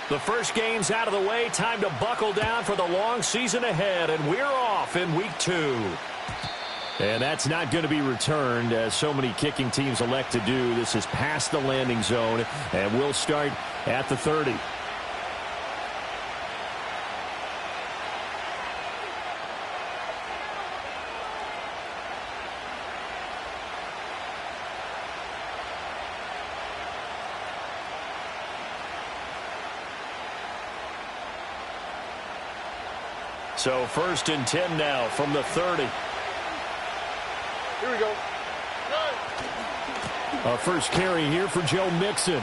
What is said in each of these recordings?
The first game's out of the way. Time to buckle down for the long season ahead, and we're off in week 2. And that's not going to be returned, as so many kicking teams elect to do. This is past the landing zone, and we'll start at the 30. So 1st and 10 now from the 30. Here we go. A first carry here for Joe Mixon.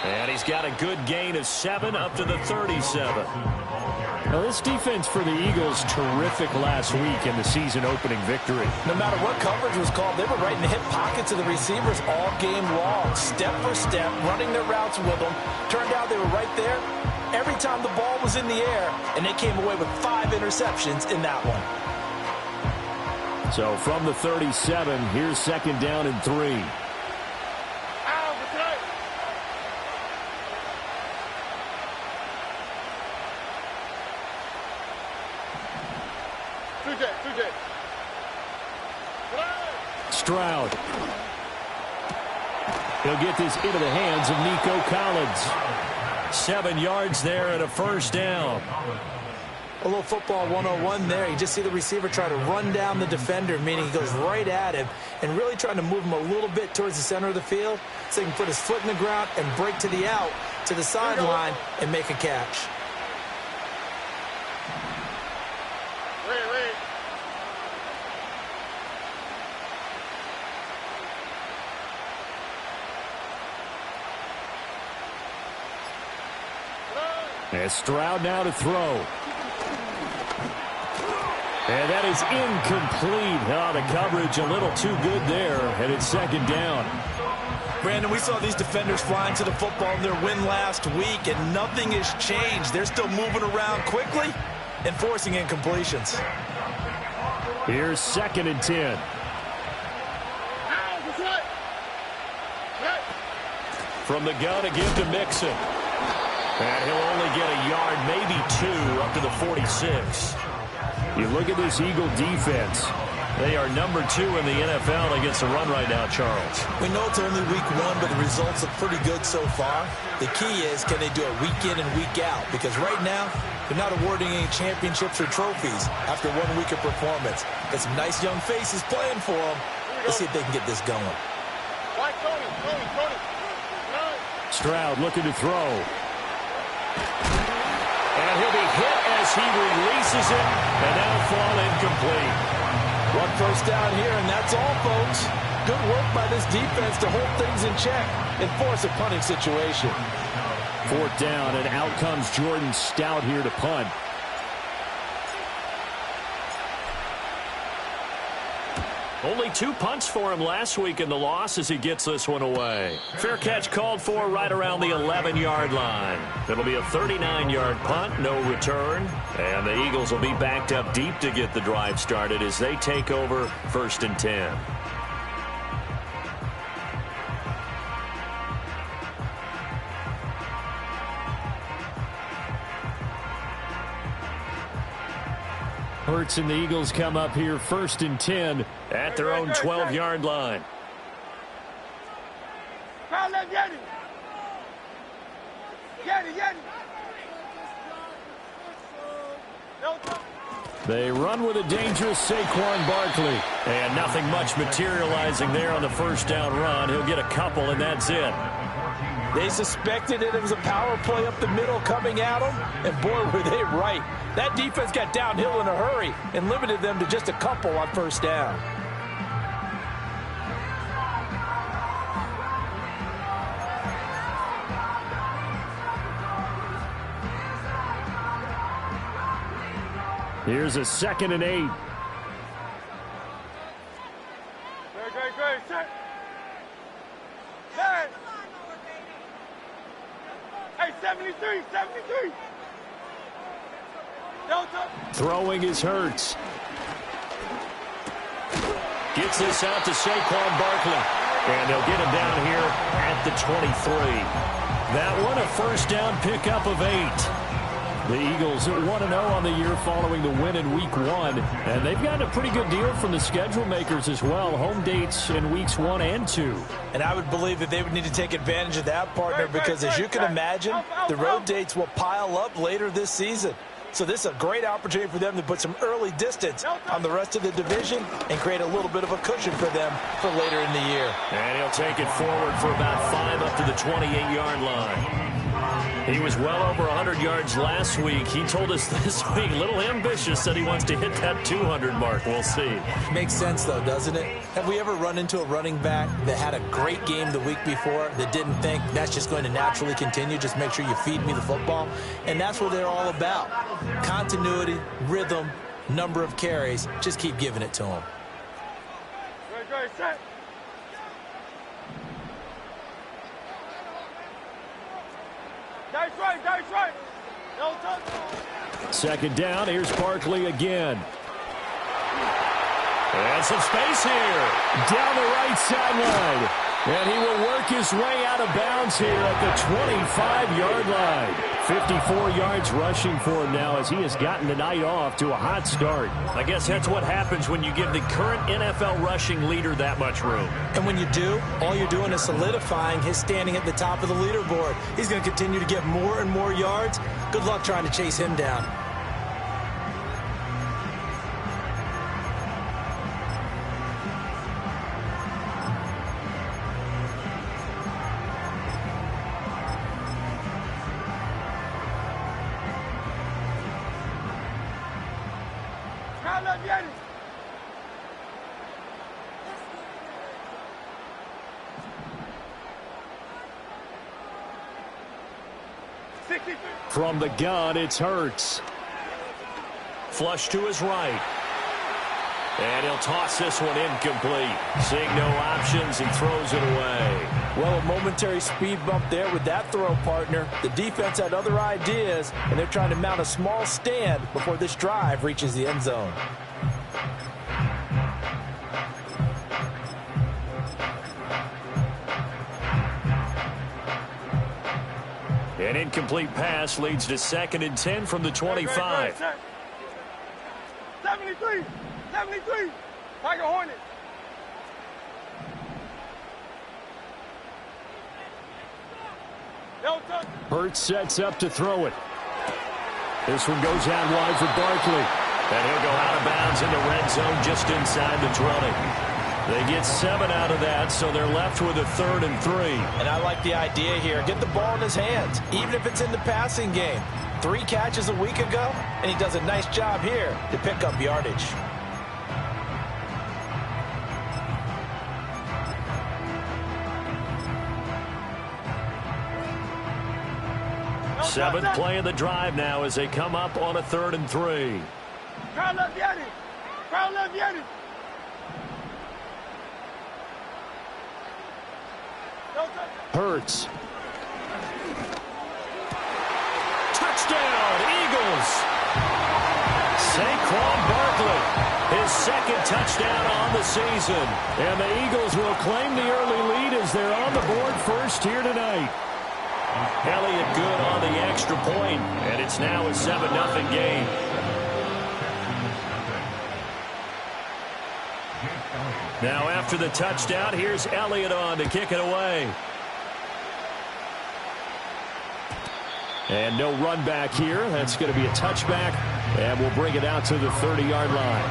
And he's got a good gain of 7 up to the 37. Now, this defense for the Eagles, terrific last week in the season-opening victory. No matter what coverage was called, they were right in the hip pockets of the receivers all game long, step for step, running their routes with them. Turned out they were right there every time the ball was in the air, and they came away with 5 interceptions in that one. So from the 37, here's 2nd down and 3. Stroud. He'll get this into the hands of Nico Collins. 7 yards there and a first down. A little football 101 there. You just see the receiver try to run down the defender, meaning he goes right at him and really trying to move him a little bit towards the center of the field so he can put his foot in the ground and break to the out, to the sideline, and make a catch. And Stroud now to throw. And that is incomplete. Oh, the coverage a little too good there, and it's 2nd down. Brandon, we saw these defenders flying to the football in their win last week, and nothing has changed. They're still moving around quickly and forcing incompletions. Here's 2nd and 10. From the gun, a give to Mixon. And he'll only get a yard, maybe 2, up to the 46. You look at this Eagle defense. They are number 2 in the NFL against the run right now, Charles. We know it's only week 1, but the results look pretty good so far. The key is, can they do it week in and week out? Because right now, they're not awarding any championships or trophies after 1 week of performance. Got some nice young faces playing for them. Let's see if they can get this going. Stroud looking to throw. And he'll be hit as he releases it, and that'll fall incomplete. 1 first down here, and that's all, folks. Good work by this defense to hold things in check and force a punting situation. 4th down, and out comes Jordan Stout here to punt. Only 2 punts for him last week in the loss as he gets this one away. Fair catch called for right around the 11-yard line. It'll be a 39-yard punt, no return. And the Eagles will be backed up deep to get the drive started as they take over 1st and 10. Hurts and the Eagles come up here 1st and 10 at their own 12-yard line. They run with a dangerous Saquon Barkley. And nothing much materializing there on the first down run. He'll get a couple, and that's it. They suspected it was a power play up the middle coming at them, and boy, were they right. That defense got downhill in a hurry and limited them to just a couple on first down. Here's a 2nd and 8. Great, set. Set. Hey, 73. Delta. Throwing is Hurts. Gets this out to Saquon Barkley. And they'll get him down here at the 23. That one a first down pickup of 8. The Eagles 1-0 on the year following the win in Week 1. And they've gotten a pretty good deal from the schedule makers as well. Home dates in Weeks 1 and 2. And I would believe that they would need to take advantage of that, partner, because as you can imagine, the road dates will pile up later this season. So this is a great opportunity for them to put some early distance on the rest of the division and create a little bit of a cushion for them for later in the year. And he'll take it forward for about 5 up to the 28-yard line. He was well over 100 yards last week. He told us this week, a little ambitious, said he wants to hit that 200 mark. We'll see. Makes sense, though, doesn't it? Have we ever run into a running back that had a great game the week before that didn't think that's just going to naturally continue? Just make sure you feed me the football. And that's what they're all about. Continuity, rhythm, number of carries. Just keep giving it to them. Great, set. That's right. No touch. Second down, here's Barkley again. And some space here. Down the right sideline. And he will work his way out of bounds here at the 25-yard line. 54 yards rushing for him now as he has gotten the night off to a hot start. I guess that's what happens when you give the current NFL rushing leader that much room. And when you do, all you're doing is solidifying his standing at the top of the leaderboard. He's going to continue to get more and more yards. Good luck trying to chase him down. From the gun, it's Hurts. Flush to his right. And he'll toss this one incomplete. Seeing no options, he throws it away. Well, a momentary speed bump there with that throw, partner. The defense had other ideas, and they're trying to mount a small stand before this drive reaches the end zone. An incomplete pass leads to 2nd and 10 from the 25. 73. Tiger Hornet. No touch. Hurts sets up to throw it. This one goes out wide for Barkley. And he'll go out of bounds in the red zone just inside the 20. They get 7 out of that, so they're left with a 3rd and 3. And I like the idea here. Get the ball in his hands, even if it's in the passing game. 3 catches a week ago, and he does a nice job here to pick up yardage. Seventh play of the drive now as they come up on a 3rd and 3. Crowd left Yeti. Hurts. Touchdown, Eagles. Saquon Barkley, his 2nd touchdown on the season. And the Eagles will claim the early lead as they're on the board first here tonight. Elliott good on the extra point, and it's now a 7-0 game. Now after the touchdown, here's Elliott on to kick it away. And no run back here. That's going to be a touchback, and we'll bring it out to the 30-yard line.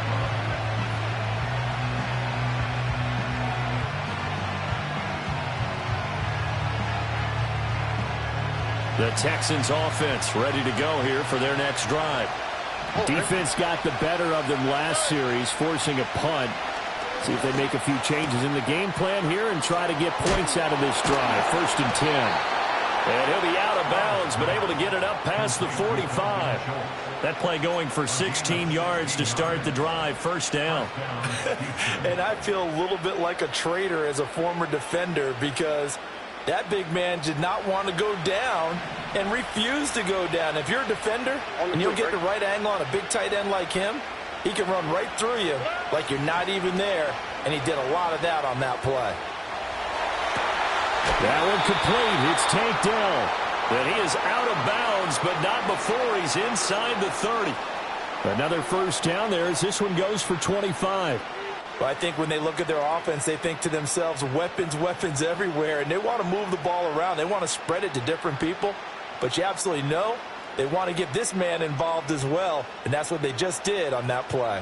The Texans offense ready to go here for their next drive. Defense got the better of them last series, forcing a punt. See if they make a few changes in the game plan here and try to get points out of this drive. 1st and 10. And he'll be out of bounds, but able to get it up past the 45. That play going for 16 yards to start the drive. 1st down. And I feel a little bit like a traitor as a former defender because that big man did not want to go down and refused to go down. If you're a defender and you'll get the right angle on a big tight end like him, he can run right through you like you're not even there, and he did a lot of that on that play. That one complete. It's tanked down. And he is out of bounds, but not before he's inside the 30. Another first down there as this one goes for 25. Well, I think when they look at their offense, they think to themselves, weapons, weapons everywhere, and they want to move the ball around. They want to spread it to different people, but you absolutely know they want to get this man involved as well, and that's what they just did on that play.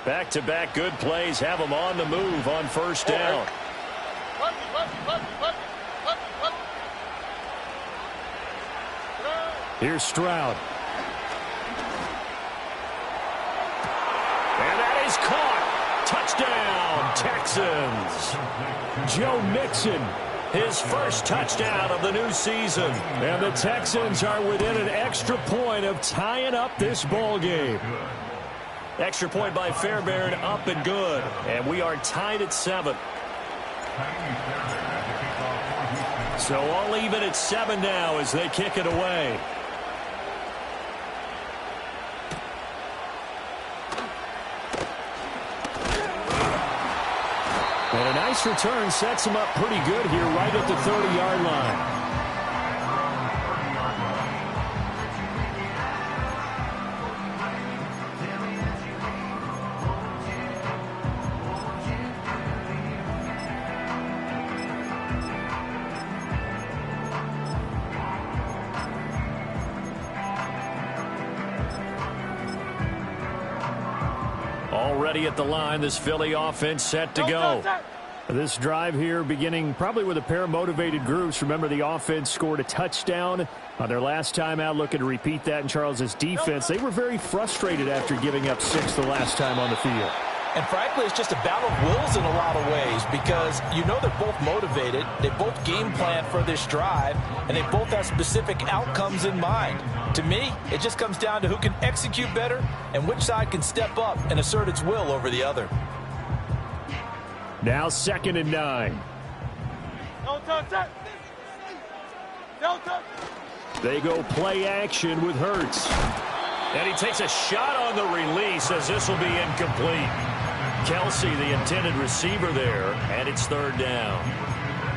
Back-to-back good plays have them on the move on first down. Here's Stroud. And that is caught. Touchdown, Texans. Joe Mixon, his first touchdown of the new season. And the Texans are within an extra point of tying up this ball game. Extra point by Fairbairn, up and good. And we are tied at 7. So all even at 7 now as they kick it away. And a nice return sets him up pretty good here right at the 30-yard line. Already at the line, this Philly offense set to go. This drive here beginning probably with a pair of motivated groups. Remember, the offense scored a touchdown on their last time out. Looking to repeat that in Charles's defense. They were very frustrated after giving up 6 the last time on the field. And frankly, it's just a battle of wills in a lot of ways because you know they're both motivated. They both game plan for this drive, and they both have specific outcomes in mind. To me, it just comes down to who can execute better and which side can step up and assert its will over the other. Now 2nd and 9. Don't touch that. Don't touch. They go play action with Hurts. And he takes a shot on the release as this will be incomplete. Kelsey, the intended receiver there, and it's 3rd down.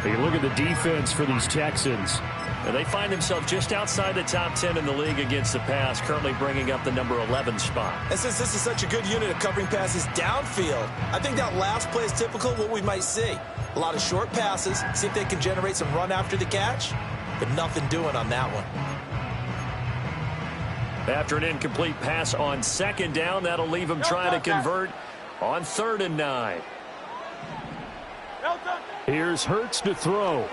You look at the defense for these Texans. And they find themselves just outside the top 10 in the league against the pass, currently bringing up the number 11 spot. And since this is such a good unit of covering passes downfield, I think that last play is typical of what we might see. A lot of short passes, see if they can generate some run after the catch, but nothing doing on that one. After an incomplete pass on 2nd down, that'll leave him trying to convert on 3rd and 9. Here's Hurts to throw.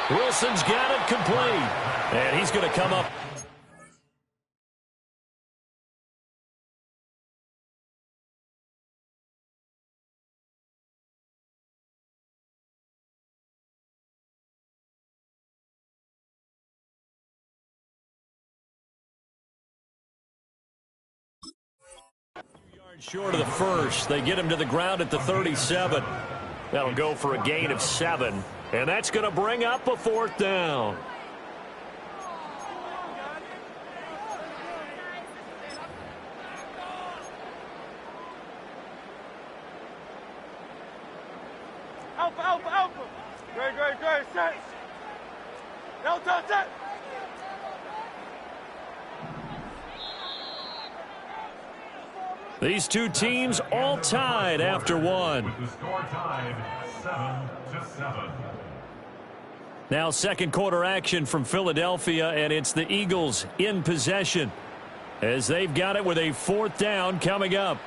Wilson's got it complete. And he's going to come up. Short of the first. They get him to the ground at the 37. That'll go for a gain of 7. And that's going to bring up a 4th down. Alpha, alpha, alpha. Great, set. Don't touch that. These two teams all tied after 1. The score tied 7-7. Now 2nd quarter action from Philadelphia, and it's the Eagles in possession as they've got it with a 4th down coming up.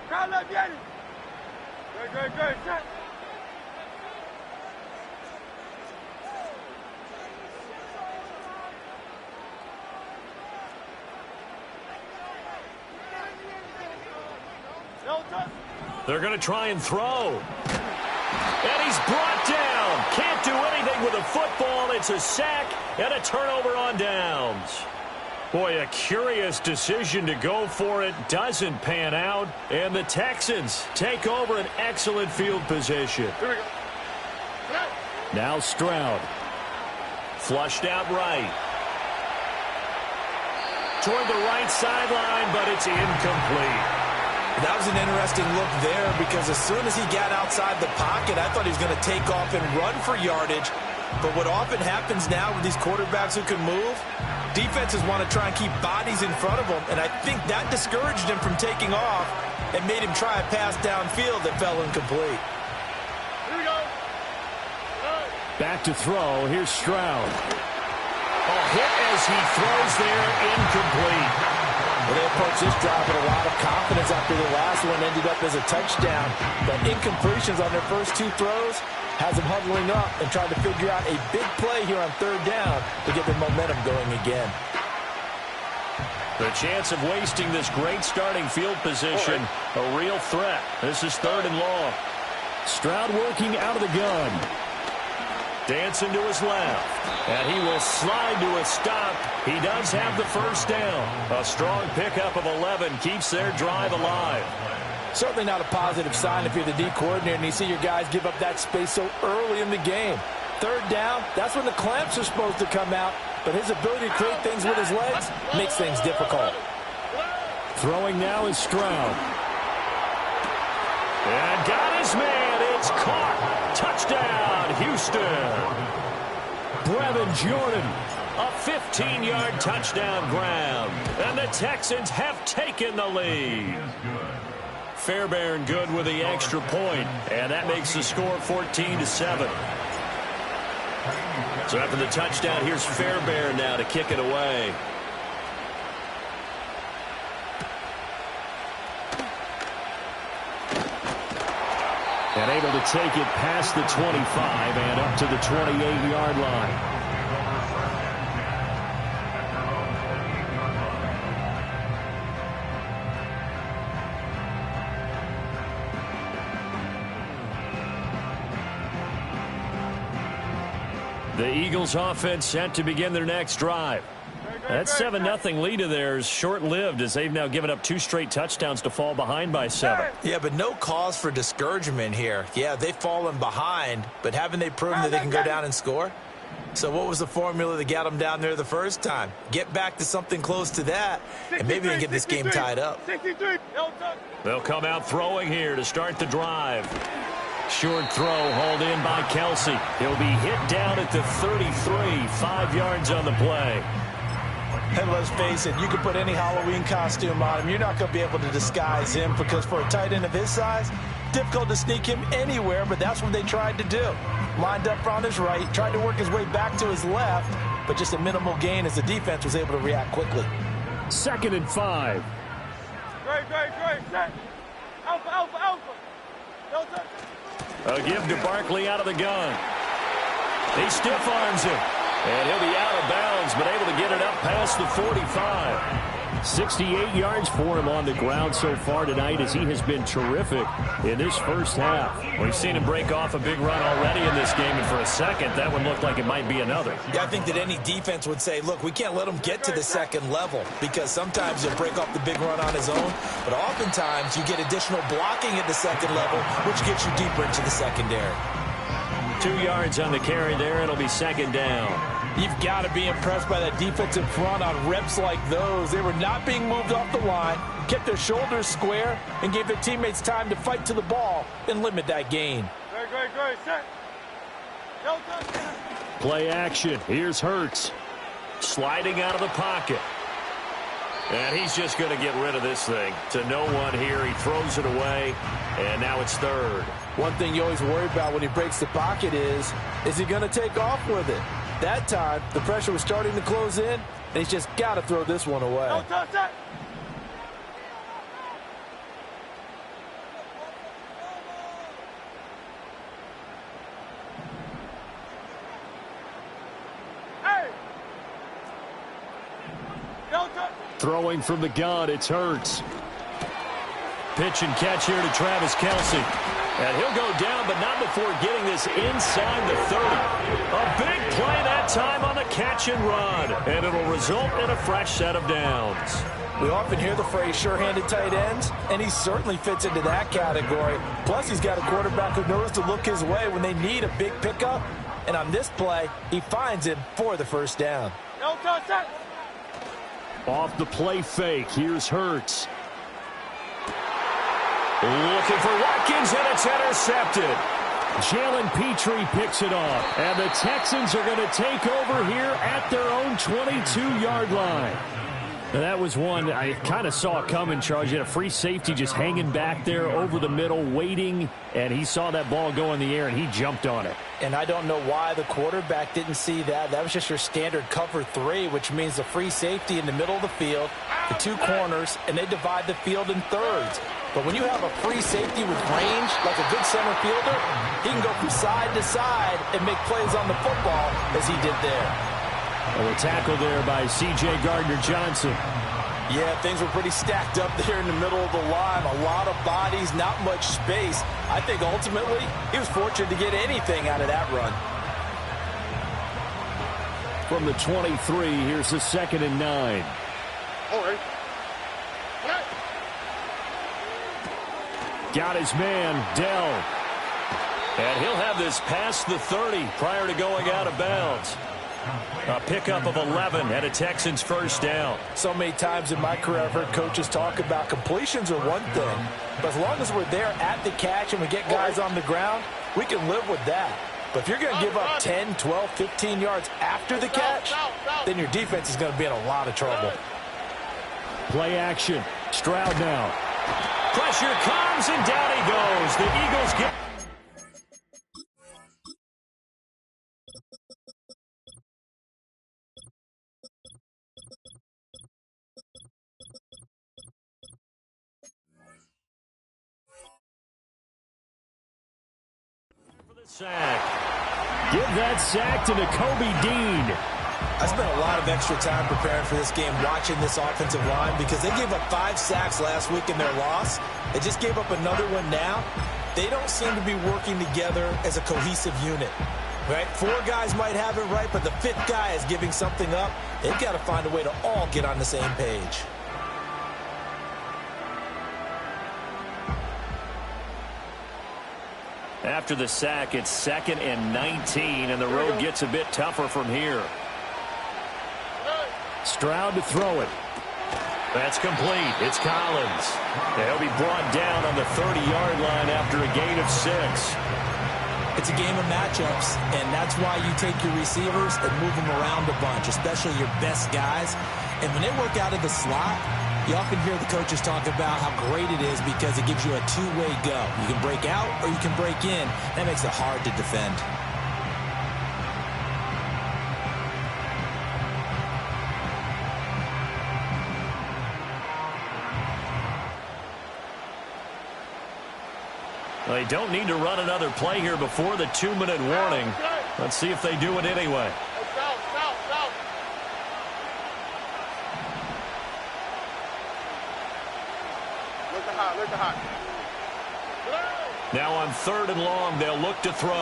Crowd left, get it. Great, set. They're going to try and throw. And he's brought down. Can't do anything with a football. It's a sack and a turnover on downs. Boy, a curious decision to go for it. Doesn't pan out. And the Texans take over an excellent field position. Here we go. Now Stroud. Flushed out right. Toward the right sideline, but it's incomplete. That was an interesting look there because as soon as he got outside the pocket, I thought he was going to take off and run for yardage. But what often happens now with these quarterbacks who can move, defenses want to try and keep bodies in front of them, and I think that discouraged him from taking off and made him try a pass downfield that fell incomplete. Here we go. Back to throw. Here's Stroud. A hit as he throws there, incomplete. Well, they approached this drive with a lot of confidence after the last one ended up as a touchdown. But incompletions on their first two throws has them huddling up and trying to figure out a big play here on third down to get their momentum going again. The chance of wasting this great starting field position, a real threat. This is 3rd and long. Stroud working out of the gun. Dancing to his left. And he will slide to a stop. He does have the first down. A strong pickup of 11 keeps their drive alive. Certainly not a positive sign if you're the D coordinator and you see your guys give up that space so early in the game. Third down, that's when the clamps are supposed to come out. But his ability to create things with his legs makes things difficult. Throwing now is Stroud. And got his man. It's caught. Touchdown, Houston. Brevin Jordan, a 15-yard touchdown grab. And the Texans have taken the lead. Fairbairn good with the extra point, and that makes the score 14-7. So after the touchdown, here's Fairbairn now to kick it away. And able to take it past the 25 and up to the 28-yard line. The Eagles offense set to begin their next drive. That 7-0 lead of theirs short-lived as they've now given up 2 straight touchdowns to fall behind by 7. Yeah, but no cause for discouragement here. Yeah, they've fallen behind, but haven't they proven that they can go down and score? So what was the formula that got them down there the first time? Get back to something close to that, and maybe they can get this game tied up. 63. They'll come out throwing here to start the drive. Short throw hauled in by Kelsey. He'll be hit down at the 33, 5 yards on the play. And let's face it, you can put any Halloween costume on him. You're not going to be able to disguise him because for a tight end of his size, difficult to sneak him anywhere, but that's what they tried to do. Lined up on his right, tried to work his way back to his left, but just a minimal gain as the defense was able to react quickly. 2nd and 5. Great. Set. Alpha. Delta. A give to Barkley out of the gun. He stiff arms him. And he'll be out of bounds, but able to get it up past the 45. 68 yards for him on the ground so far tonight as he has been terrific in this first half. We've seen him break off a big run already in this game, and for a second, that one looked like it might be another. Yeah, I think that any defense would say, look, we can't let him get to the second level because sometimes he'll break off the big run on his own, but oftentimes you get additional blocking at the second level, which gets you deeper into the secondary. 2 yards on the carry there. It'll be 2nd down. You've got to be impressed by that defensive front on reps like those. They were not being moved off the line, kept their shoulders square, and gave their teammates time to fight to the ball and limit that gain. Great. Set. Delta. Play action. Here's Hurts. Sliding out of the pocket. And he's just going to get rid of this thing. To no one here. He throws it away, and now it's 3rd. One thing you always worry about when he breaks the pocket is he going to take off with it? That time, the pressure was starting to close in, and he's just got to throw this one away. Delta, set. Hey. Delta. Throwing from the gun, it's Hurts. Pitch and catch here to Travis Kelsey. And he'll go down, but not before getting this inside the 30. A big play that time on the catch and run. And it'll result in a fresh set of downs. We often hear the phrase sure-handed tight ends, and he certainly fits into that category. Plus, he's got a quarterback who knows to look his way when they need a big pickup And on this play, he finds him for the first down. No contact. Off the play fake, here's Hurts. Looking for Watkins, and it's intercepted. Jalen Petrie picks it off, and the Texans are going to take over here at their own 22-yard line. Now that was one I kind of saw coming, Charles. You had a free safety just hanging back there over the middle, waiting, and he saw that ball go in the air, and he jumped on it. And I don't know why the quarterback didn't see that. That was just your standard cover 3, which means the free safety in the middle of the field, the 2 corners, and they divide the field in thirds. But when you have a free safety with range, like a good center fielder, he can go from side to side and make plays on the football as he did there. Well, a tackle there by C.J. Gardner-Johnson. Yeah, things were pretty stacked up there in the middle of the line. A lot of bodies, not much space. I think ultimately he was fortunate to get anything out of that run. From the 23, here's the 2nd and 9. All right. Got his man, Dell. And he'll have this past the 30 prior to going out of bounds. A pickup of 11 and a Texans first down. So many times in my career I've heard coaches talk about completions are one thing, but as long as we're there at the catch and we get guys on the ground, we can live with that. But if you're going to give up 10, 12, 15 yards after the catch, then your defense is going to be in a lot of trouble. Play action. Stroud now. Pressure comes, and down he goes. The Eagles get... for the sack. Give that sack to Nakobe Dean. I spent a lot of extra time preparing for this game, watching this offensive line, because they gave up 5 sacks last week in their loss. They just gave up another one now. They don't seem to be working together as a cohesive unit. Right? 4 guys might have it right, but the 5th guy is giving something up. They've got to find a way to all get on the same page. After the sack, it's 2nd and 19, and the road gets a bit tougher from here. Stroud to throw it. That's complete. It's Collins. He'll be brought down on the 30-yard line after a gain of 6. It's a game of matchups, and that's why you take your receivers and move them around a bunch, especially your best guys. And when they work out of the slot, you often hear the coaches talk about how great it is because it gives you a two-way go. You can break out or you can break in. That makes it hard to defend. They don't need to run another play here before the 2-minute warning. Let's see if they do it anyway. Now on 3rd and long, they'll look to throw.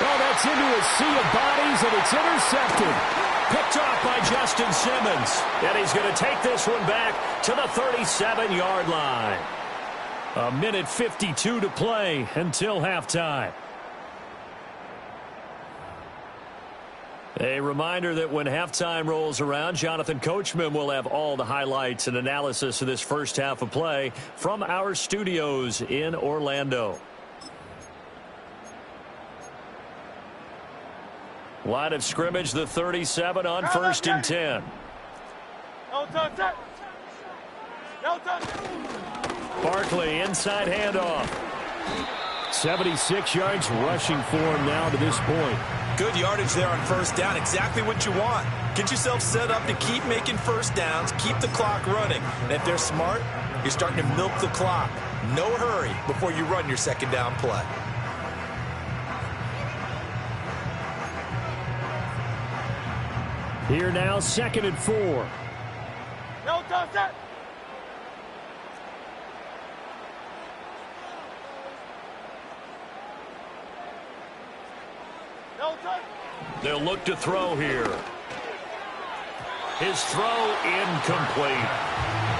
Oh, that's into a sea of bodies, and it's intercepted. Picked off by Justin Simmons. And he's going to take this one back to the 37-yard line. 1:52 to play until halftime. A reminder that when halftime rolls around, Jonathan Coachman will have all the highlights and analysis of this first half of play from our studios in Orlando. Line of scrimmage, the 37 on 1st and 10. No touch. No touch. Barkley, inside handoff. 76 yards rushing for him now to this point. Good yardage there on 1st down. Exactly what you want. Get yourself set up to keep making 1st downs, keep the clock running. And if they're smart, you're starting to milk the clock. No hurry before you run your 2nd down play. Here now, 2nd and 4. No touch. They'll look to throw here. His throw incomplete.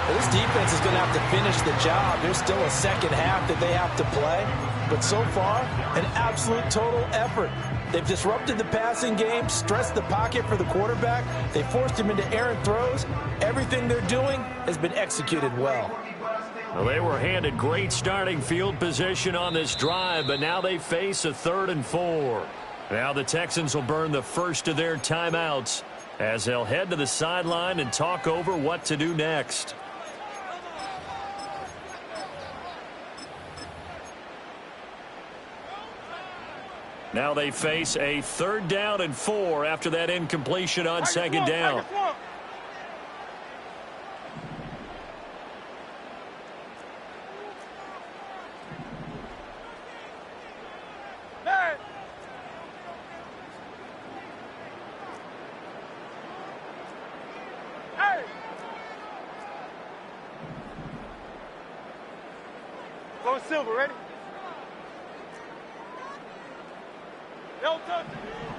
Well, this defense is going to have to finish the job. There's still a 2nd half that they have to play. but so far, an absolute total effort. They've disrupted the passing game, stressed the pocket for the quarterback. They forced him into errant throws. Everything they're doing has been executed well. Well, they were handed great starting field position on this drive, but now they face a 3rd and 4. Now the Texans will burn the first of their timeouts as they'll head to the sideline and talk over what to do next. Now they face a 3rd down and 4 after that incompletion on 2nd down. Go Silver, ready?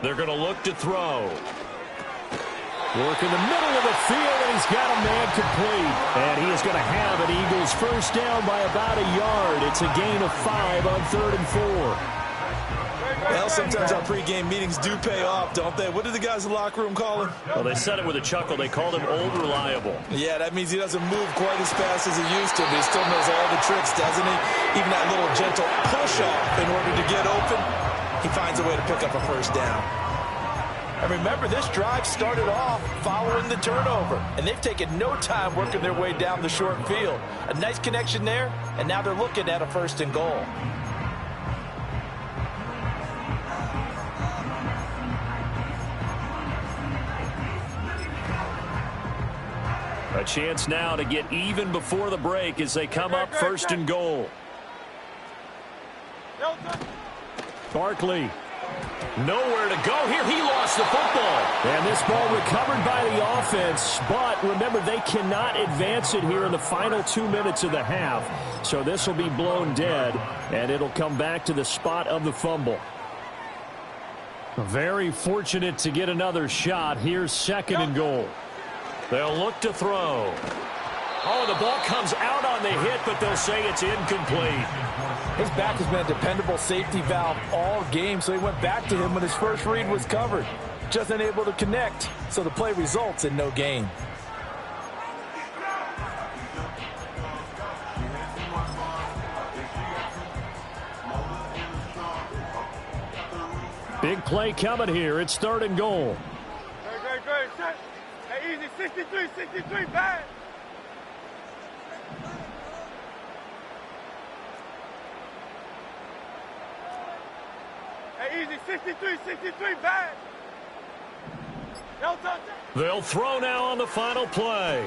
They're going to look to throw. Work in the middle of the field, and he's got a man complete. And he is going to have an Eagles first down by about a yard. It's a gain of 5 on 3rd and 4. Well, sometimes our pregame meetings do pay off, don't they? What did the guys in the locker room call him? Well, they said it with a chuckle. They called him Old Reliable. Yeah, that means he doesn't move quite as fast as he used to, but he still knows all the tricks, doesn't he? Even that little gentle push-off in order to get open. He finds a way to pick up a first down. And remember, this drive started off following the turnover, and they've taken no time working their way down the short field. A nice connection there, and now they're looking at a 1st and goal. A chance now to get even before the break as they come up 1st and goal. Barkley. Nowhere to go here. He lost the football. And this ball recovered by the offense. But remember, they cannot advance it here in the final 2 minutes of the half. So this will be blown dead, and it'll come back to the spot of the fumble. Very fortunate to get another shot. Here's 2nd and goal. They'll look to throw. Oh, the ball comes out on the hit, but they'll say it's incomplete. His back has been a dependable safety valve all game, so he went back to him when his first read was covered. Just unable to connect, so the play results in no gain. Big play coming here. It's 3rd and goal. Great. Hey, easy. 63, bad. Hey, easy. 63, bad. They'll throw now on the final play.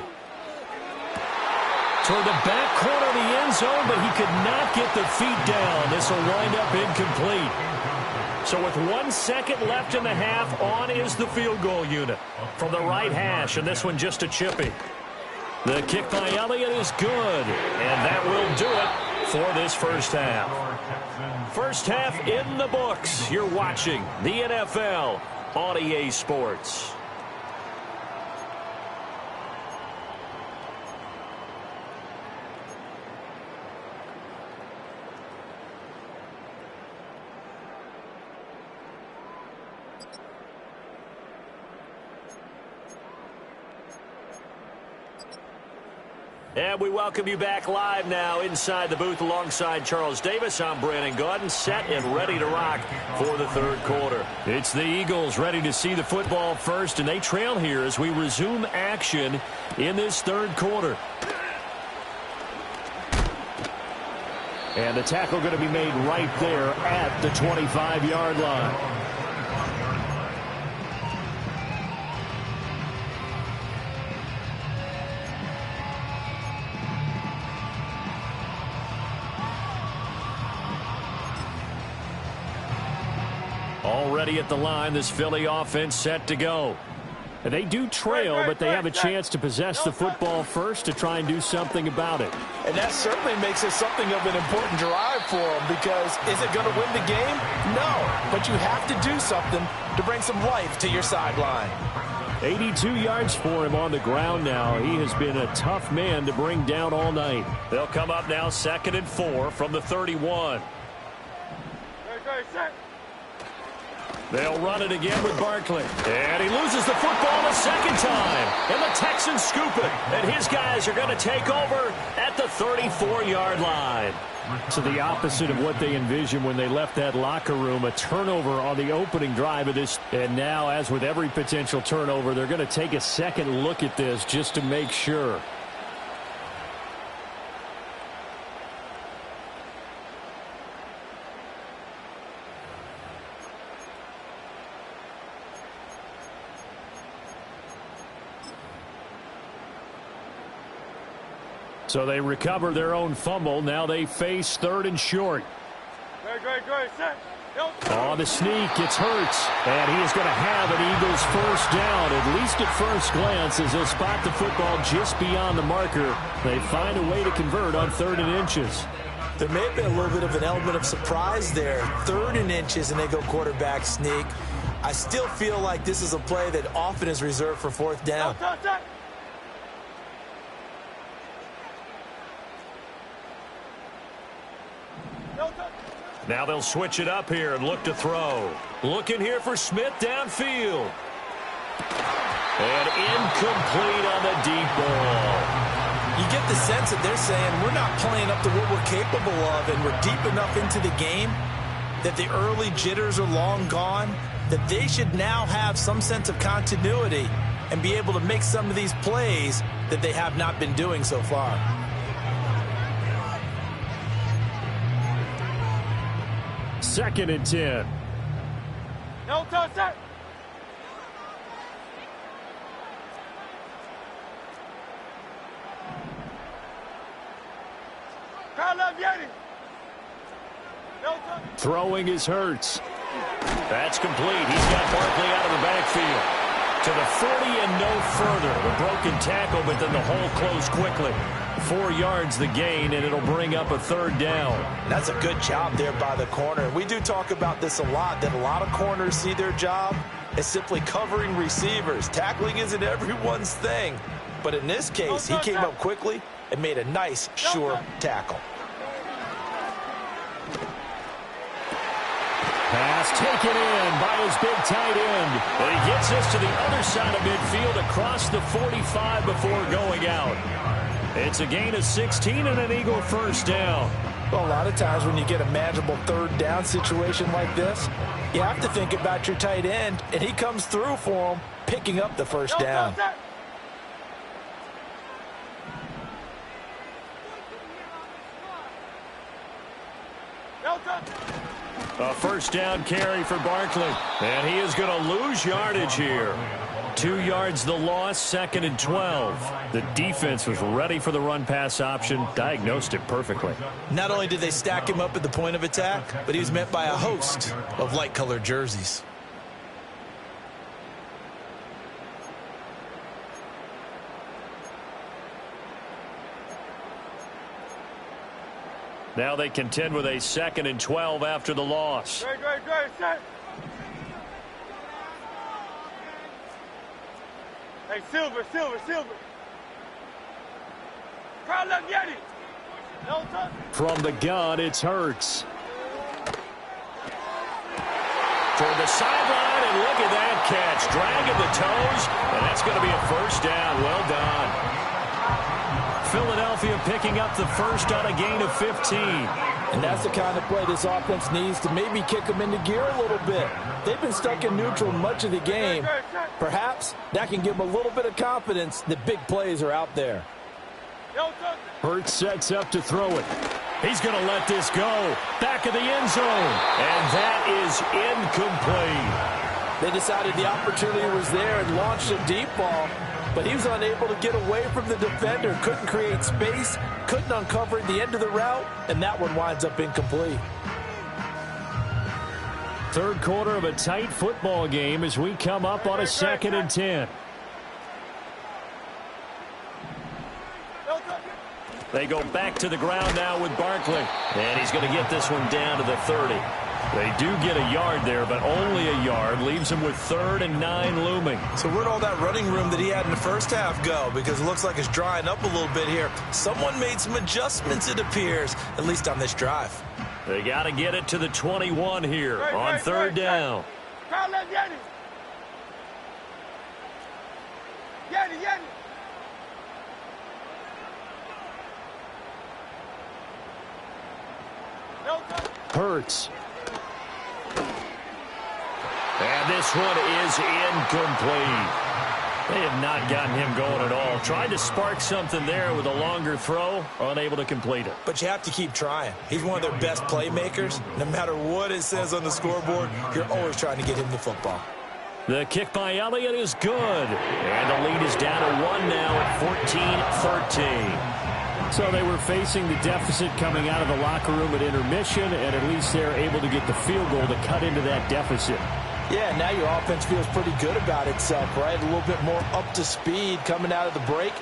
Toward the back corner of the end zone, but he could not get the feet down. This will wind up incomplete. So with 1 second left in the half, on is the field goal unit from the right hash, and this one just a chippy. The kick by Elliott is good, and that will do it for this first half. First half in the books. You're watching the NFL on EA Sports. And we welcome you back live now inside the booth alongside Charles Davis. I'm Brandon Gaudin, set and ready to rock for the 3rd quarter. It's the Eagles ready to see the football first, and they trail here as we resume action in this 3rd quarter. And the tackle going to be made right there at the 25-yard line. Already at the line, this Philly offense set to go. And they do trail, but they have a chance to possess the football first to try and do something about it. And that certainly makes it something of an important drive for them, because is it going to win the game? No, but you have to do something to bring some life to your sideline. 82 yards for him on the ground now. He has been a tough man to bring down all night. They'll come up now 2nd and 4 from the 31. Great, set. They'll run it again with Barkley. And he loses the football a second time. And the Texans scoop it. And his guys are going to take over at the 34-yard line. So the opposite of what they envisioned when they left that locker room, a turnover on the opening drive of this. And now, as with every potential turnover, they're going to take a second look at this just to make sure. So they recover their own fumble. Now they face 3rd and short. Great, set. On the sneak, it's Hurts. And he is going to have an Eagles first down, at least at first glance, as they'll spot the football just beyond the marker. They find a way to convert on 3rd and inches. There may have been a little bit of an element of surprise there. 3rd and inches, and they go quarterback sneak. I still feel like this is a play that often is reserved for 4th down. Now they'll switch it up here and look to throw. Looking here for Smith downfield. And incomplete on the deep ball. You get the sense that they're saying we're not playing up to what we're capable of, and we're deep enough into the game that the early jitters are long gone, that they should now have some sense of continuity and be able to make some of these plays that they have not been doing so far. Second and 10. No touch, set. Throwing is Hurts. That's complete. He's got Barkley out of the backfield. To the 40 and no further. The broken tackle, but then the hole closed quickly. 4 yards the gain, and it'll bring up a 3rd down. That's a good job there by the corner. We do talk about this a lot, that a lot of corners see their job as simply covering receivers. Tackling isn't everyone's thing. But in this case, he came up quickly and made a nice, sure tackle. Pass taken in by his big tight end. And he gets us to the other side of midfield across the 45 before going out. It's a gain of 16 and an Eagle first down. Well, a lot of times when you get a manageable 3rd down situation like this, you have to think about your tight end, and he comes through for him, picking up the first down. A first down carry for Barkley. And he is going to lose yardage here. 2 yards the loss, 2nd and 12. The defense was ready for the run-pass option, diagnosed it perfectly. Not only did they stack him up at the point of attack, but he was met by a host of light-colored jerseys. Now they contend with a 2nd and 12 after the loss. Great, set. Hey, Silver. Crowd left, Yeti. No touch. From the gun, it's Hurts. Toward the sideline, and look at that catch. Dragging the toes, and that's going to be a first down. Well done. Philadelphia picking up the first on a gain of 15. And that's the kind of play this offense needs to maybe kick them into gear a little bit. They've been stuck in neutral much of the game. Perhaps that can give them a little bit of confidence that big plays are out there. Hurts sets up to throw it. He's going to let this go. Back of the end zone. And that is incomplete. They decided the opportunity was there and launched a deep ball, but he was unable to get away from the defender. Couldn't create space, couldn't uncover the end of the route, and that one winds up incomplete. 3rd quarter of a tight football game as we come up on a 2nd and 10. They go back to the ground now with Barkley. And he's going to get this one down to the 30. They do get a yard there, but only a yard. Leaves him with 3rd and 9 looming. So where'd all that running room that he had in the first half go? Because it looks like it's drying up a little bit here. Someone made some adjustments, it appears, at least on this drive. They got to get it to the 21 here on third down. Hurts. And this one is incomplete. They have not gotten him going at all. Tried to spark something there with a longer throw, unable to complete it. But you have to keep trying. He's one of their best playmakers. No matter what it says on the scoreboard, you're always trying to get him the football. The kick by Elliott is good. And the lead is down to 1 now at 14-13. So they were facing the deficit coming out of the locker room at intermission, and at least they're able to get the field goal to cut into that deficit. Yeah, now your offense feels pretty good about itself, right? A little bit more up to speed coming out of the break.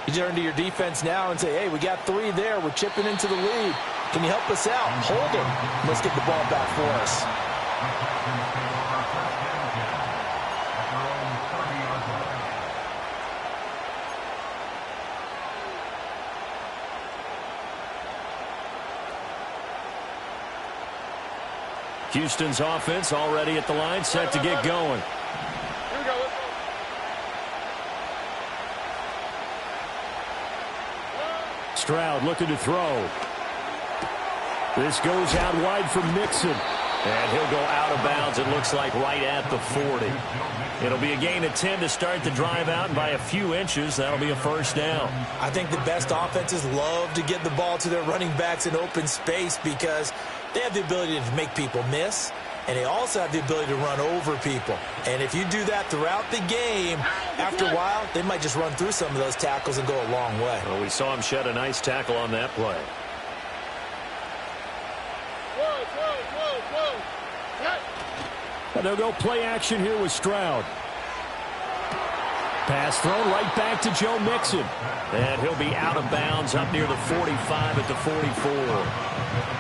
You turn to your defense now and say, hey, we got 3 there. We're chipping into the lead. Can you help us out? Hold them. Let's get the ball back for us. Houston's offense already at the line, set to get going. Here we go. Let's go. Stroud looking to throw. This goes out wide for Mixon. And he'll go out of bounds, it looks like, right at the 40. It'll be a gain of 10 to start the drive out, and by a few inches, that'll be a first down. I think the best offenses love to get the ball to their running backs in open space because they have the ability to make people miss, and they also have the ability to run over people. And if you do that throughout the game, after a while, they might just run through some of those tackles and go a long way. Well, we saw him shed a nice tackle on that play. And they'll go play action here with Stroud. Pass thrown right back to Joe Mixon. And he'll be out of bounds up near the 45 at the 44.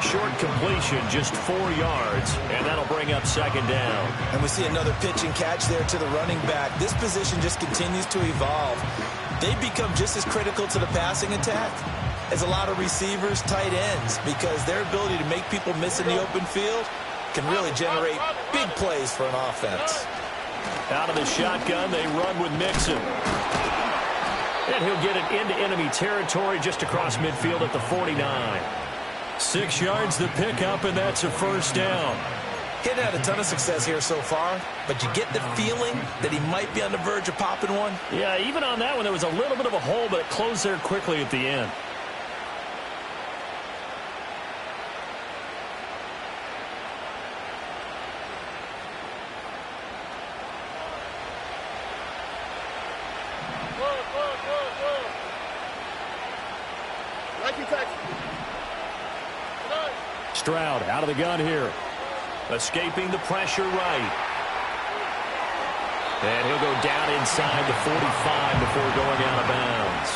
Short completion, just 4 yards, and that'll bring up second down. And we see another pitch and catch there to the running back. This position just continues to evolve. They become just as critical to the passing attack as a lot of receivers, tight ends, because their ability to make people miss in the open field can really generate big plays for an offense. Out of the shotgun, they run with Mixon. And he'll get it into enemy territory just across midfield at the 49. 6 yards the pickup, and that's a first down. He hadn't had a ton of success here so far, but you get the feeling that he might be on the verge of popping one. Yeah, even on that one, there was a little bit of a hole, but it closed there quickly at the end. Stroud out of the gun here. Escaping the pressure right. And he'll go down inside the 45 before going out of bounds.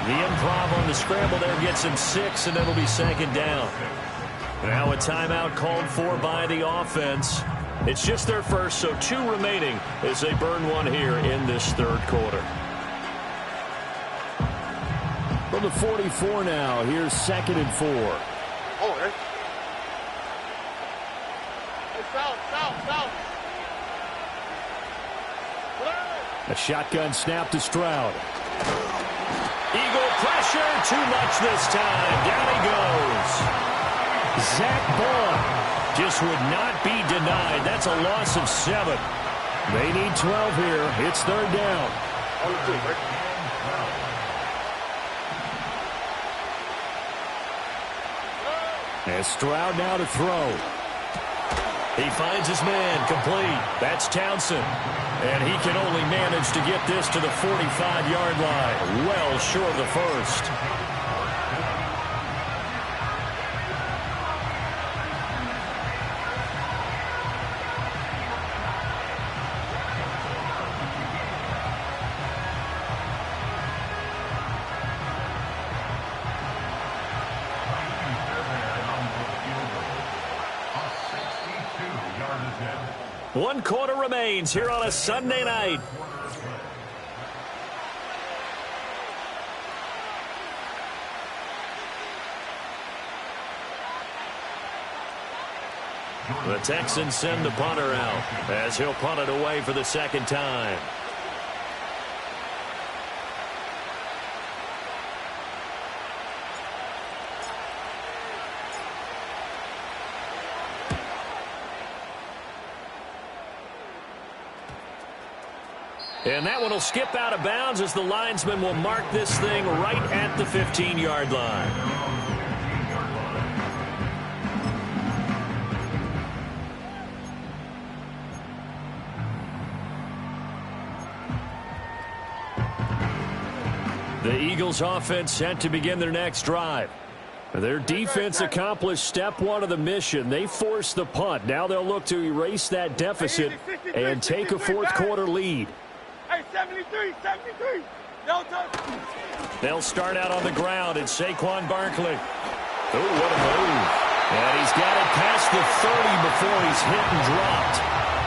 The improv on the scramble there gets him 6, and it'll be second down. Now a timeout called for by the offense. It's just their first, so 2 remaining as they burn one here in this third quarter. From the 44 now, here's 2nd and 4. Oh, there. South. A shotgun snap to Stroud. Eagle pressure, too much this time. Down he goes. Zach Ball Just would not be denied. That's a loss of 7. They need 12 here. It's third down. And Stroud now to throw. He finds his man, complete. That's Townsend. And he can only manage to get this to the 45-yard line. Well short of the first. One quarter remains here on a Sunday night. The Texans send the punter out as he'll punt it away for the second time. And that one will skip out of bounds as the linesman will mark this thing right at the 15-yard line. The Eagles offense set to begin their next drive. Their defense accomplished step one of the mission. They forced the punt. Now they'll look to erase that deficit and take a fourth quarter lead. Hey, 73, 73. No touch. They'll start out on the ground. It's Saquon Barkley. Oh, what a move. And he's got it past the 30 before he's hit and dropped.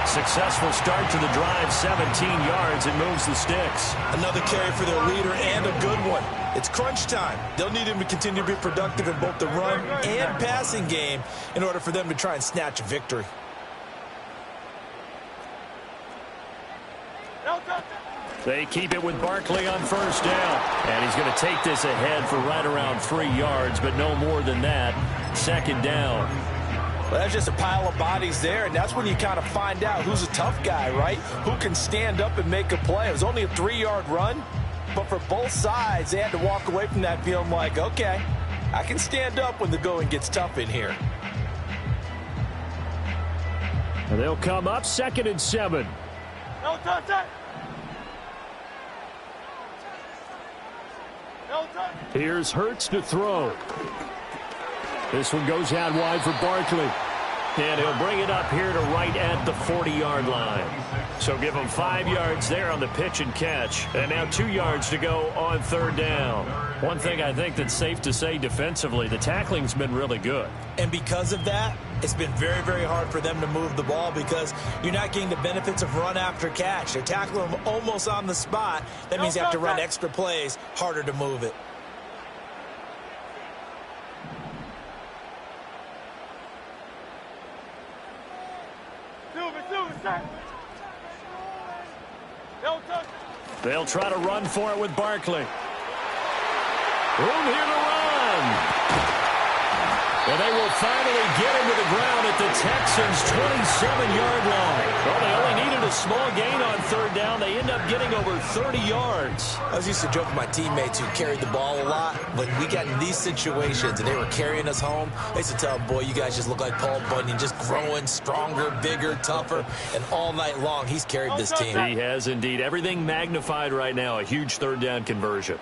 Successful start to the drive, 17 yards, and moves the sticks. Another carry for their leader and a good one. It's crunch time. They'll need him to continue to be productive in both the run and passing game in order for them to try and snatch a victory. They keep it with Barkley on first down. And he's going to take this ahead for right around 3 yards, but no more than that. Second down. Well, that's just a pile of bodies there, and that's when you kind of find out who's a tough guy, right? Who can stand up and make a play. It was only a 3-yard run, but for both sides, they had to walk away from that feeling like, okay, I can stand up when the going gets tough in here. And they'll come up 2nd and 7. No touch that. No touch. Here's Hurts to throw. This one goes out wide for Barkley. And he'll bring it up here to right at the 40-yard line. So give him 5 yards there on the pitch and catch. And now 2 yards to go on third down. One thing I think that's safe to say defensively, the tackling's been really good. And because of that, it's been very, very hard for them to move the ball because you're not getting the benefits of run after catch. They're tackling them almost on the spot. That means you have to run extra plays, harder to move it. They'll try to run for it with Barkley. Room here to run. And they will finally get him to the ground at the Texans' 27-yard line. Well, they only needed a small gain on third down. They end up getting over 30 yards. I was used to joke with my teammates who carried the ball a lot. When we got in these situations and they were carrying us home, I used to tell them, boy, you guys just look like Paul Bunyan, just growing stronger, bigger, tougher. And all night long, he's carried this team. He has indeed. Everything magnified right now. A huge third down conversion.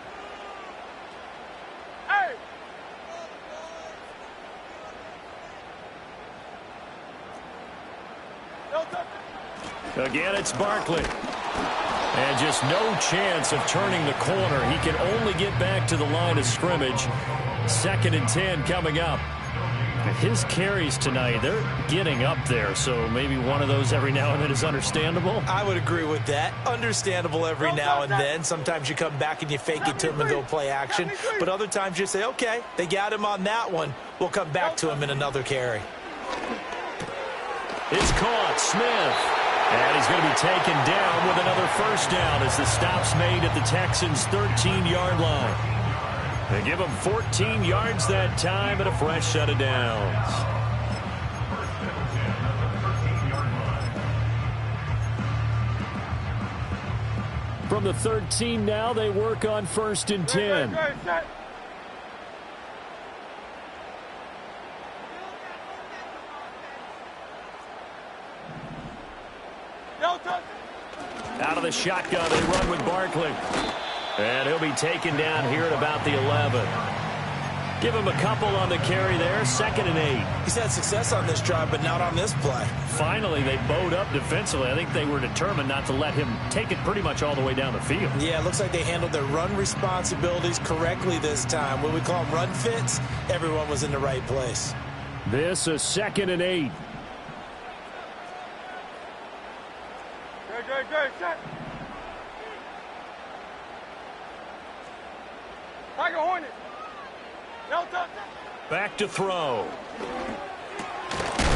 Again, it's Barkley. And just no chance of turning the corner. He can only get back to the line of scrimmage. 2nd and 10 coming up. His carries tonight, they're getting up there. So maybe one of those every now and then is understandable. I would agree with that. Understandable every now and then. Sometimes you come back and you fake it to him and go play action. But other times you say, okay, they got him on that one. We'll come back to him in another carry. It's caught. Smith. And he's going to be taken down with another first down as the stop's made at the Texans' 13-yard line. They give him 14 yards that time and a fresh set of downs. From the 13 now, they work on 1st and 10. Out of the shotgun, they run with Barkley. And he'll be taken down here at about the 11. Give him a couple on the carry there. 2nd and 8. He's had success on this drive, but not on this play. Finally, they bowed up defensively. I think they were determined not to let him take it pretty much all the way down the field. Yeah, it looks like they handled their run responsibilities correctly this time. When we call them run fits, everyone was in the right place. This is 2nd and 8. Good, set. Tiger Hornet. No touch. Back to throw.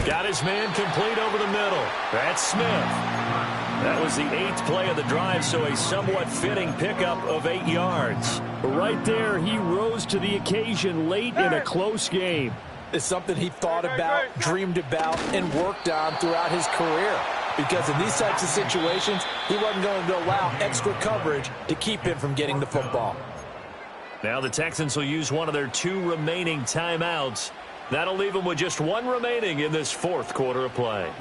Got his man complete over the middle. That's Smith. That was the 8th play of the drive, so a somewhat fitting pickup of 8 yards. Right there, he rose to the occasion late in a close game. It's something he thought about, dreamed about, and worked on throughout his career. Because in these types of situations, he wasn't going to allow extra coverage to keep him from getting the football. Now the Texans will use one of their 2 remaining timeouts. That'll leave them with just 1 remaining in this 4th quarter of play.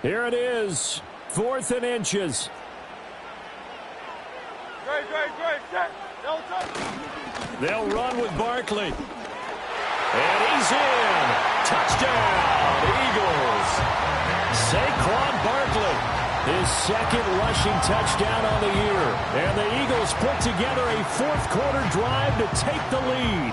Here it is, 4th and inches. They'll run with Barkley. And he's in. Touchdown, Eagles. Saquon Barkley, his 2nd rushing touchdown on the year. And the Eagles put together a 4th quarter drive to take the lead.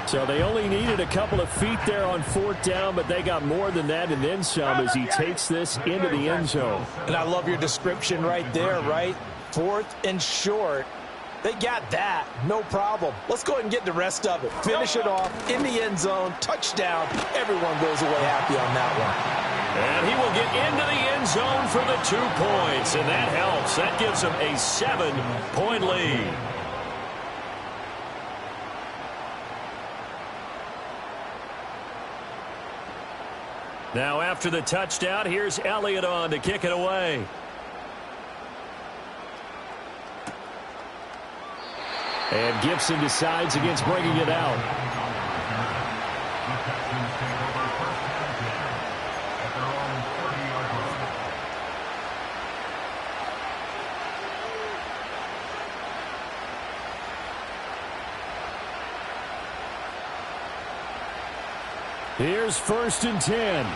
So they only needed a couple of feet there on 4th down, but they got more than that and then some as he takes this into the end zone. And I love your description right there, right? 4th and short. They got that. No problem. Let's go ahead and get the rest of it. Finish it off in the end zone. Touchdown. Everyone goes away happy on that one. And he will get into the end zone for the 2 points, and that helps. That gives him a 7-point lead. Now after the touchdown, here's Elliott on to kick it away. And Gibson decides against bringing it out. Here's 1st and 10.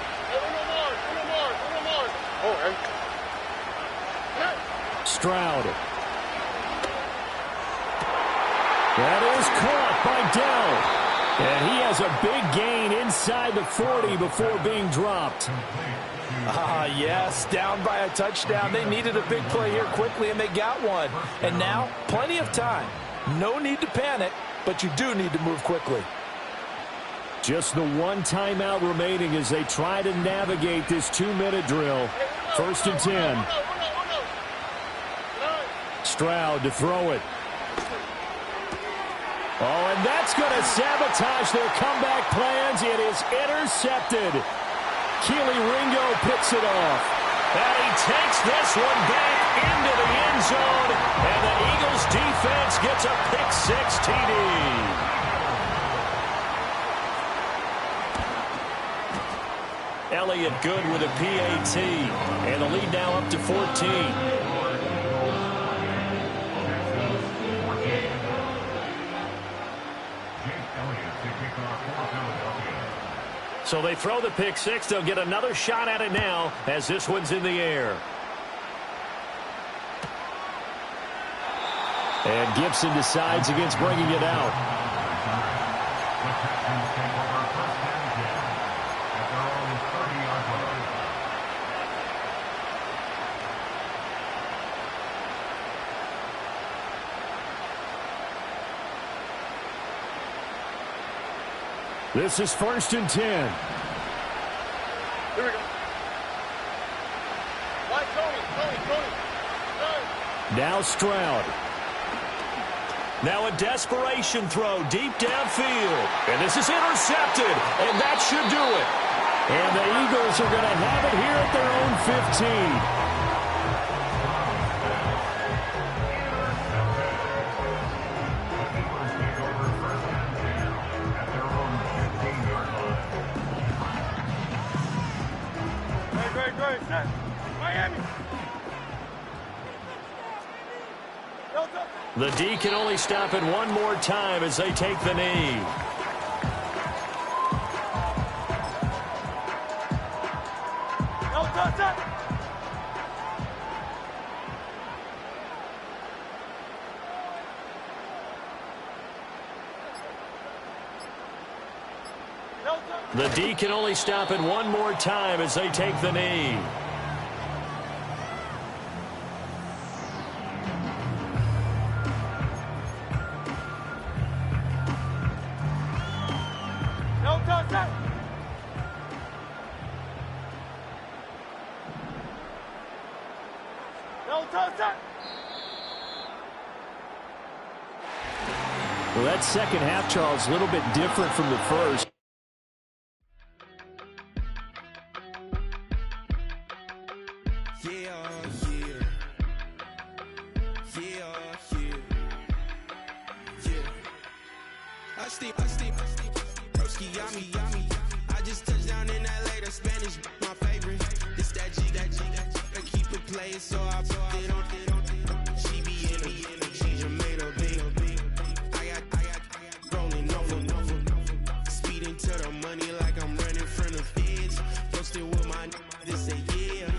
Stroud. That is caught by Dell. And he has a big gain inside the 40 before being dropped. Yes, down by a touchdown. They needed a big play here quickly, and they got one. And now, plenty of time. No need to panic, but you do need to move quickly. Just the 1 timeout remaining as they try to navigate this 2-minute drill. 1st and 10. Stroud to throw it. Oh, and that's going to sabotage their comeback plans. It is intercepted. Keely Ringo picks it off. And he takes this one back into the end zone. And the Eagles defense gets a pick-6 TD. Elliott good with a PAT. And the lead now up to 14. So they throw the pick-6. They'll get another shot at it now as this one's in the air. And Gibson decides against bringing it out. This is 1st and 10. Here we go. Why, Tony. Now Stroud. Now a desperation throw deep downfield. And this is intercepted. And that should do it. And the Eagles are going to have it here at their own 15. The D can only stop it one more time as they take the knee. The D can only stop it one more time as they take the knee. Well, that second half, Charles, a little bit different from the first. I just touched down in LA, the Spanish, my favorite. This that G, I keep it playing, so I put it on. She be in the she just made a big. I got rolling over, speeding to the money like I'm running from the feds. Posted with my they say yeah.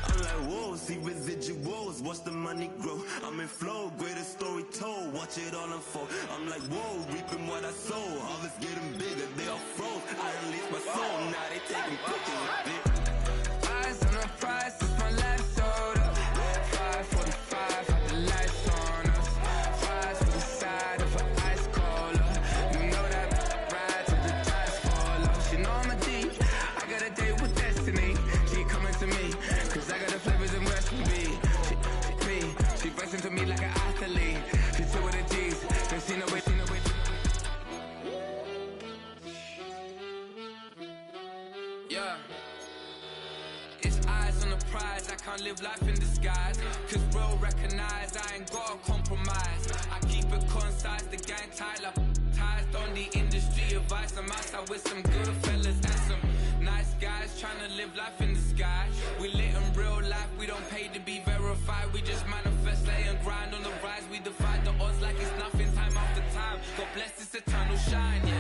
I'm like, whoa, see residuals, watch the money grow. I'm in flow, greatest story told, watch it all unfold. I'm like, whoa, reaping what I sow, harvest getting bigger, they all froze. I unleashed my soul, now they taking pictures of it. Eyes on the prize, it's my last soda. 5:45, had the lights on us. Fries to the side of an ice cola. You know that ride till the tires fall off. She know I'm a D, I got a date with destiny. She coming to me, cause I got the flavors and recipe. She racing to me like an athlete. She two with the G's, then she know it. Yeah. It's eyes on the prize, I can't live life in disguise. Cause real recognize I ain't gotta compromise. I keep it concise, the gang tight like ties on the industry advice. I'm outside with some good fellas and some nice guys trying to live life in the sky. We lit in real life, we don't pay to be verified. We just manifest, lay and grind on the rise. We defy the odds like it's nothing, time after time. God bless this eternal shine, yeah.